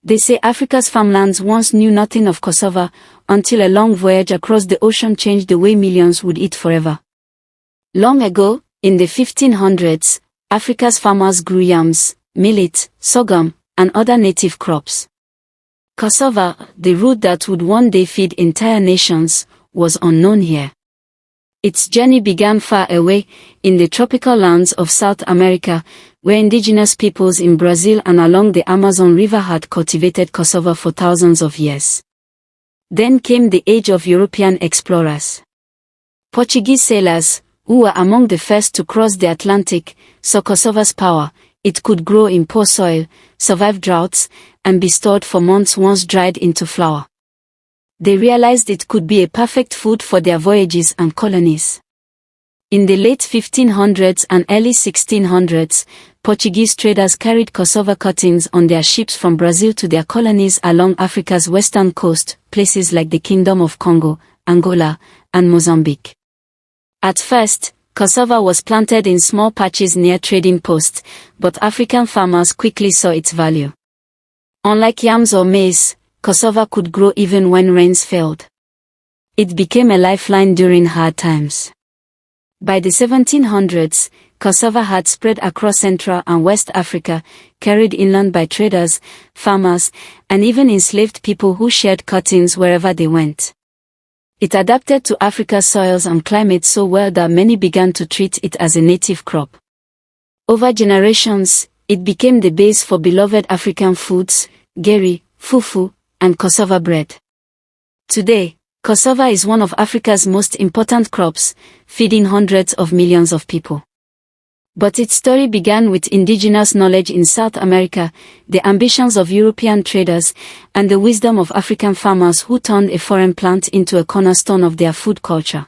They say Africa's farmlands once knew nothing of cassava, until a long voyage across the ocean changed the way millions would eat forever. Long ago, in the 1500s, Africa's farmers grew yams, millet, sorghum, and other native crops. Cassava, the root that would one day feed entire nations, was unknown here. Its journey began far away, in the tropical lands of South America, where indigenous peoples in Brazil and along the Amazon River had cultivated cassava for thousands of years. Then came the age of European explorers. Portuguese sailors, who were among the first to cross the Atlantic, saw cassava's power. It could grow in poor soil, survive droughts, and be stored for months once dried into flour. They realized it could be a perfect food for their voyages and colonies. In the late 1500s and early 1600s, Portuguese traders carried cassava cuttings on their ships from Brazil to their colonies along Africa's western coast, places like the Kingdom of Congo, Angola, and Mozambique. At first, cassava was planted in small patches near trading posts, but African farmers quickly saw its value. Unlike yams or maize, cassava could grow even when rains failed. It became a lifeline during hard times. By the 1700s, cassava had spread across Central and West Africa, carried inland by traders, farmers, and even enslaved people who shared cuttings wherever they went. It adapted to Africa's soils and climate so well that many began to treat it as a native crop. Over generations, it became the base for beloved African foods, Garri, Fufu, and cassava bread. Today, cassava is one of Africa's most important crops, feeding hundreds of millions of people. But its story began with indigenous knowledge in South America, the ambitions of European traders, and the wisdom of African farmers who turned a foreign plant into a cornerstone of their food culture.